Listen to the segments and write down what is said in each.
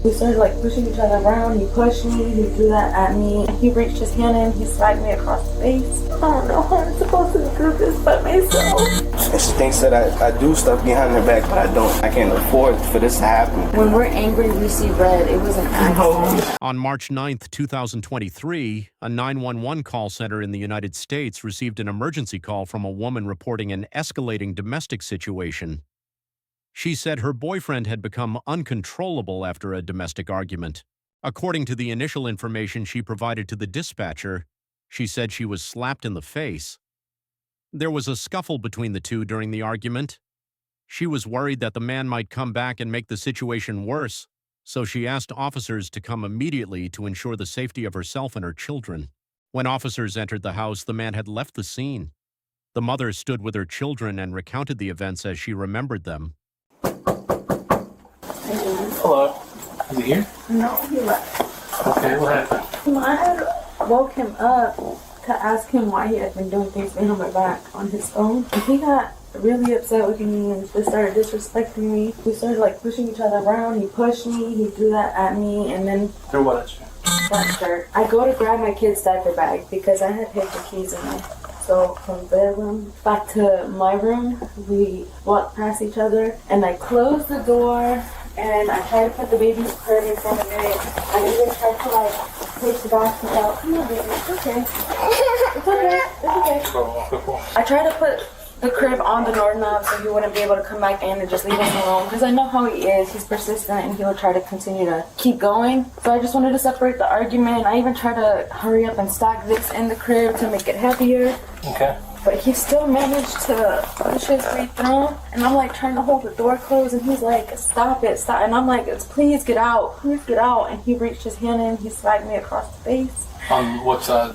We started like pushing each other around. He pushed me, he threw that at me. He reached his hand in, he smacked me across the face. I don't know how I'm supposed to do this by myself. And she thinks that I do stuff behind her back, but I don't. I can't afford for this to happen. When we're angry, we see red. It was an accident. On March 9th, 2023, a 911 call center in the United States received an emergency call from a woman reporting an escalating domestic situation. She said her boyfriend had become uncontrollable after a domestic argument. According to the initial information she provided to the dispatcher, she said she was slapped in the face. There was a scuffle between the two during the argument. She was worried that the man might come back and make the situation worse, so she asked officers to come immediately to ensure the safety of herself and her children. When officers entered the house, the man had left the scene. The mother stood with her children and recounted the events as she remembered them. Hello. Is he here? No, he left. Okay, what happened? I had woke him up to ask him why he had been doing things behind my back on his phone. And he got really upset with me and just started disrespecting me. We started like pushing each other around. He pushed me, he threw that at me, and then... Threw what at you? That shirt. I go to grab my kid's diaper bag because I had hid the keys in there. So from their room back to my room, we walked past each other, and I closed the door, and I tried to put the baby's crib in front of it. I even tried to like take the boxes out. Come on, baby. It's okay. It's okay. It's okay. I tried to put the crib on the doorknob so he wouldn't be able to come back in and just leave us alone, because I know how he is. He's persistent and he'll try to continue to keep going. So I just wanted to separate the argument. I even tried to hurry up and stack this in the crib to make it heavier. Okay. But he still managed to push his way through, and I'm like trying to hold the door closed, and he's like, stop it, stop. And I'm like, please get out, please get out. And he reached his hand in, he smacked me across the face. On what side?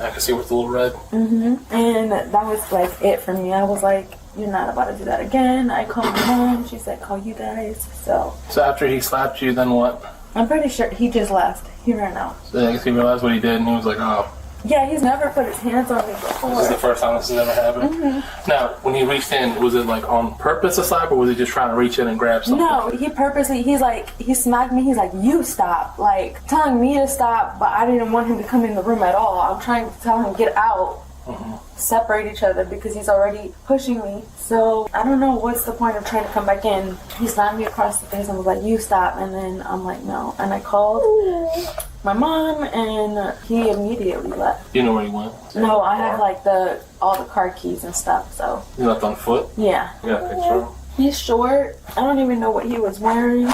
I can see with the little red. And that was like it for me. I was like, you're not about to do that again. I called my mom, she said, call you guys. So after he slapped you, then what? I'm pretty sure he just left. He ran out. So I guess he realized what he did, and he was like, oh. Yeah, he's never put his hands on me before. This is the first time this has ever happened? Now, when he reached in, was it like on purpose to slap, or was he just trying to reach in and grab something? No, he purposely, he smacked me, he's like, you stop. Like, telling me to stop, but I didn't want him to come in the room at all. I'm trying to tell him, get out. Separate each other because he's already pushing me. So I don't know what's the point of trying to come back in. He slapped me across the face and was like, you stop. And then I'm like, no. And I called my mom, and he immediately left. Do you know where he went? No, I have like all the car keys and stuff. So He left on foot? yeah. You got a picture of him? He's short. I don't even know what he was wearing.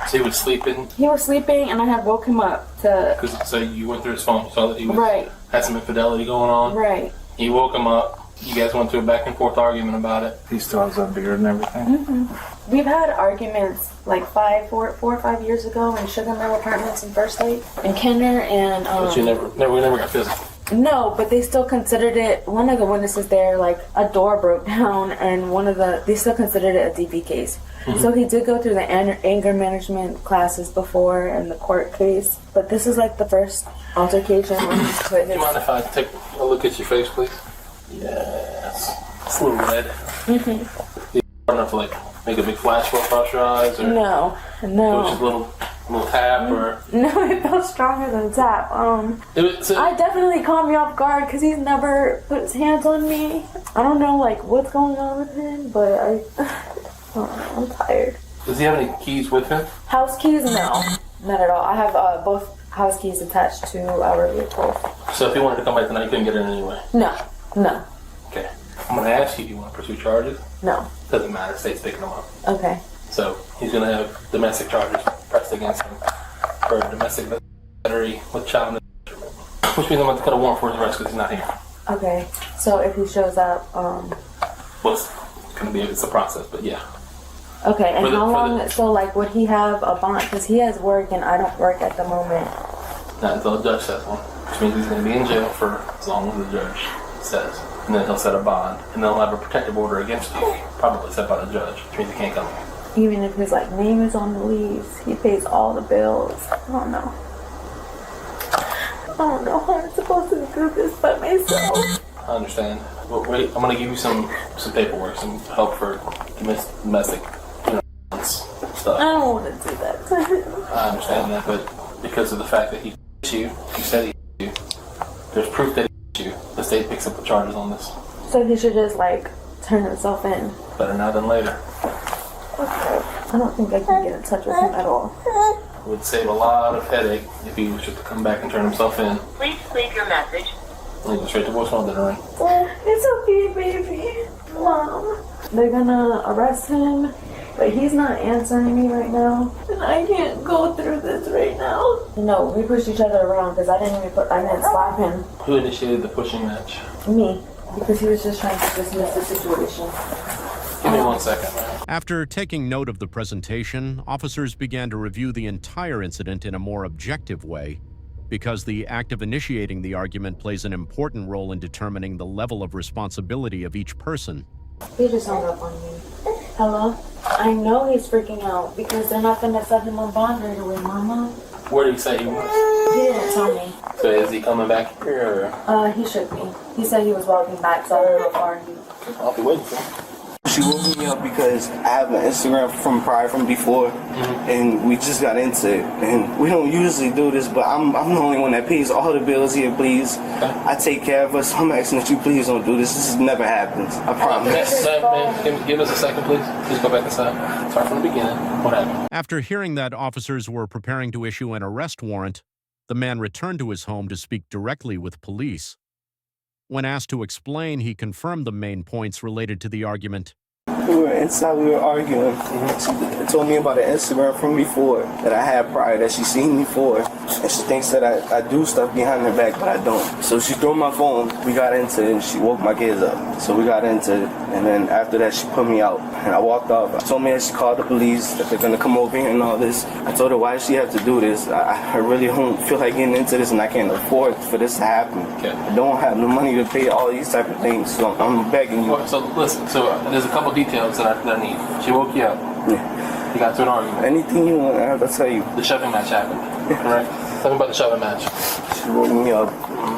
So he was sleeping? He was sleeping, and I had woke him up to... So you went through his phone, you saw that he was, had some infidelity going on? Right. You woke him up. You guys went through a back and forth argument about it. He still has a beard and everything. We've had arguments like 4 or 5 years ago in Sugar Mill Apartments in First Lake and Kenner, and But you never got physical. no, but they still considered it. One of the witnesses there, like a door broke down, and they still considered it a DV case. So he did go through the anger management classes before in the court case, but this is like the first altercation when he put Do you mind if I take a look at your face, please? Yes. It's a little red. You don't have to like make a big flash across your eyes, or No. it was just a little tap, or No, it felt stronger than tap. I definitely caught me off guard because he's never put his hands on me. I don't know like what's going on with him, but I'm tired. Does he have any keys with him? House keys? No, not at all. I have both house keys attached to our vehicle. So if he wanted to come back tonight, you couldn't get in anyway? No. Okay. I'm going to ask you, do you want to pursue charges? No. Doesn't matter, state's picking them up. Okay. So he's going to have domestic charges pressed against him for domestic battery with child endangerment, which means I'm going to cut a warrant for his arrest because he's not here. Okay. So if he shows up, Well, it's a process, but yeah. Okay, and how long, so like would he have a bond, because he has work and I don't work at the moment. Not until the judge says one, which means he's going to be in jail for as long as the judge says. And then he'll set a bond, and they'll have a protective order against you, probably set by the judge, which means he can't come here. Even if his like name is on the lease, he pays all the bills. I don't know how I'm supposed to do this by myself. I understand. But wait, I'm going to give you some paperwork, some help for domestic stuff. I don't want to do that to him. I understand that, but because of the fact that he you said he you, there's proof that he you. The state picks up the charges on this. So he should just, like, turn himself in. Better now than later. Okay. I don't think I can get in touch with him at all. It would save a lot of headache if he was just to come back and turn himself in. Please leave your message. And go straight to voicemail, didn't ring. It's okay, baby. Mom. They're gonna arrest him, but he's not answering me right now. And I can't go through this right now. No, we pushed each other around because I didn't slap him. Who initiated the pushing match? Me. Because he was just trying to dismiss the situation. Give me 1 second. After taking note of the presentation, officers began to review the entire incident in a more objective way, because the act of initiating the argument plays an important role in determining the level of responsibility of each person. He just hung up on me. Hello? I know he's freaking out because they're not going to set him on bond right away, Mama. Where did he say he was? He didn't tell me. So is he coming back here? He should be. He said he was walking back, so I don't know how far he... I'll be waiting for him. She woke me up because I have an Instagram from before, and we just got into it. And we don't usually do this, but I'm the only one that pays all the bills here, please. Okay. I take care of us. I'm asking that you please don't do this. This never happens. I promise. Man, give us a second, please. Please go back inside. Start from the beginning. What happened? After hearing that officers were preparing to issue an arrest warrant, the man returned to his home to speak directly with police. When asked to explain, he confirmed the main points related to the argument. We were inside, we were arguing. She told me about an Instagram from before that I had prior that she seen me for. And she thinks that I do stuff behind her back, but I don't. So she threw my phone, we got into it, and she woke my kids up. So we got into it, and then after that she put me out. And I walked off. She told me that she called the police, that they're gonna come over here and all this. I told her, why does she have to do this? I really don't feel like getting into this, and I can't afford for this to happen. Okay. I don't have the money to pay all these type of things, so I'm begging you. So listen, there's a couple details that I need. She woke you up. Yeah. You got to an argument. Anything you want, I'll tell you. The shoving match happened. Right? Tell me about the shoving match. She woke me up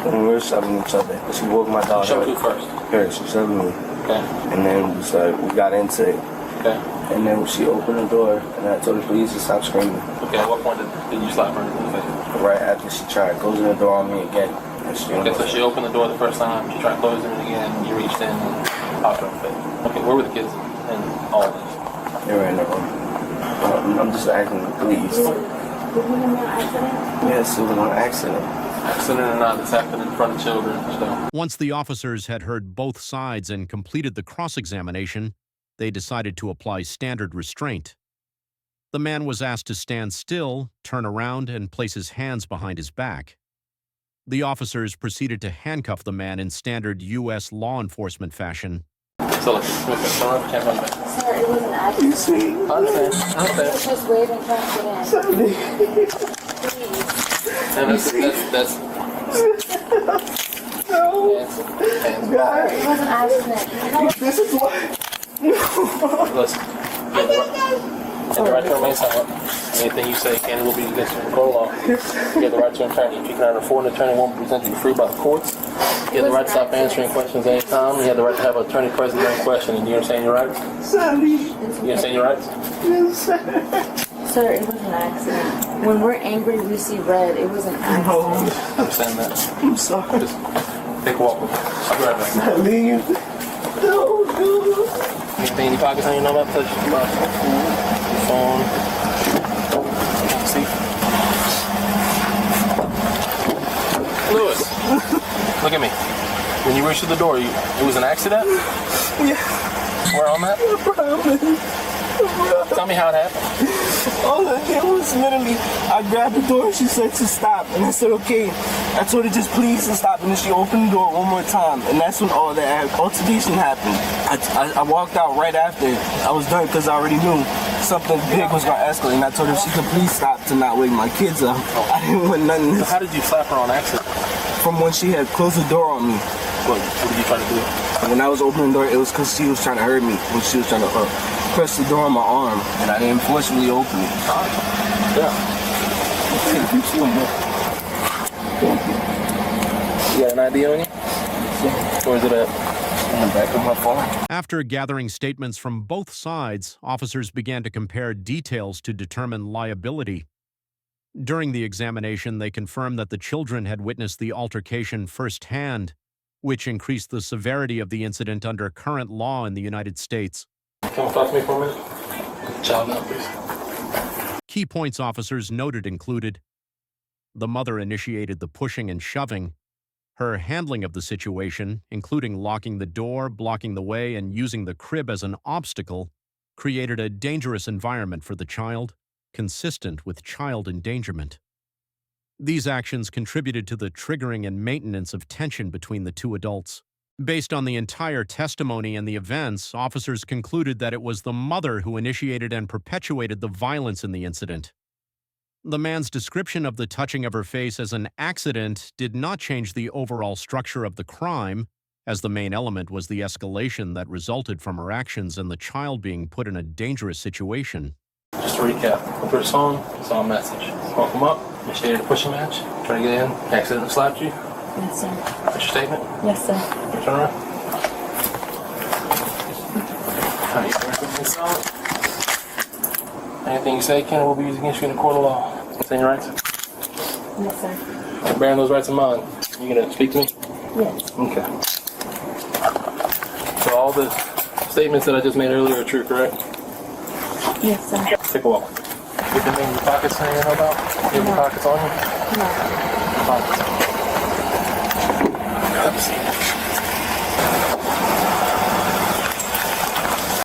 and we were shoving each other. She woke my daughter. Shoved who first? Her, she shoved me. Okay. And then we got into it. Okay. And then she opened the door and I told the police to stop screaming. Okay, at what point did you slap her in the face? Right after she tried closing the door on me again. Okay, so she opened the door the first time, she tried closing it again, you reached in and popped her in the face. Okay, where were the kids in all of this? They were in the room. I'm just asking the police. Did you have an accident? Yes, it was an accident. Accident or not, this happened in front of children. So. Once the officers had heard both sides and completed the cross-examination, they decided to apply standard restraint. The man was asked to stand still, turn around, and place his hands behind his back. The officers proceeded to handcuff the man in standard U.S. law enforcement fashion. So, can't run back. Sir, it was an accident. You see? I understand. I was just waving, trying to get in. Please. And that's No. hands. God. It was an accident. This is what. Listen. You have the right to remain silent. Anything you say can and will be against the court of law. You have the right to an attorney. If you cannot afford an attorney, won't be presented you free by the courts. You have the right to stop answering questions anytime. You have the right to have an attorney present during question. Do you understand your rights? Sorry. You understand your rights? Yes, sir. Sir, it was an accident. When we're angry, we see red. It was an accident. I understand that. I'm sorry. Just take a walk with me. I'll be right back. I leave. No, no. Anything in your pockets on you know about? Touch your phone. See? Lewis, look at me. When you reached through the door, it was an accident? Yeah. Where on that? I promise. Tell me how it happened. All I did was literally, I grabbed the door and she said to stop. And I said, okay. I told her just please to stop. And then she opened the door one more time. And that's when all that altercation happened. I walked out right after I was done because I already knew something big was going to escalate. And I told her if she could please stop to not wake my kids up. I didn't want nothing. So how did you slap her on accident? From when she had closed the door on me. What did you try to do? When I was opening the door, it was because she was trying to hurt me. When she was trying to press the door on my arm. And I didn't forcefully open it. Yeah. You got an ID on you? Where is it at? On the back of my phone. After gathering statements from both sides, officers began to compare details to determine liability. During the examination, they confirmed that the children had witnessed the altercation firsthand, which increased the severity of the incident under current law in the United States. Come talk to me for a minute. Child now, please. Key points officers noted included the mother initiated the pushing and shoving, her handling of the situation, including locking the door, blocking the way, and using the crib as an obstacle, created a dangerous environment for the child, consistent with child endangerment. These actions contributed to the triggering and maintenance of tension between the two adults. Based on the entire testimony and the events, officers concluded that it was the mother who initiated and perpetuated the violence in the incident. The man's description of the touching of her face as an accident did not change the overall structure of the crime, as the main element was the escalation that resulted from her actions and the child being put in a dangerous situation. Just to recap, the first song, saw a message. Woke him up, initiated a pushing match, tried to get in, accidentally slapped you. Yes, sir. That's your statement? Yes, sir. Turn around. Alright, you everything solid? Anything you say, Ken, will be used against you in the court of law. Saying your rights? Yes, sir. Bearing those rights in mind, you gonna speak to me? Yes. Okay. So all the statements that I just made earlier are true, correct? Yes, sir. Take a walk. Anything in your pockets that you know about? You have your pockets on you? No. Pockets. Let me see.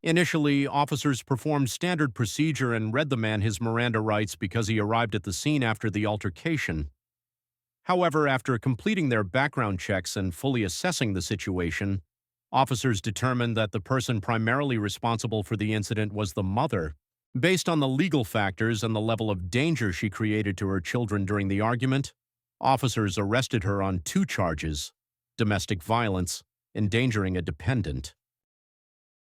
Initially, officers performed standard procedure and read the man his Miranda rights because he arrived at the scene after the altercation. However, after completing their background checks and fully assessing the situation, officers determined that the person primarily responsible for the incident was the mother. Based on the legal factors and the level of danger she created to her children during the argument, officers arrested her on 2 charges: domestic violence, endangering a dependent.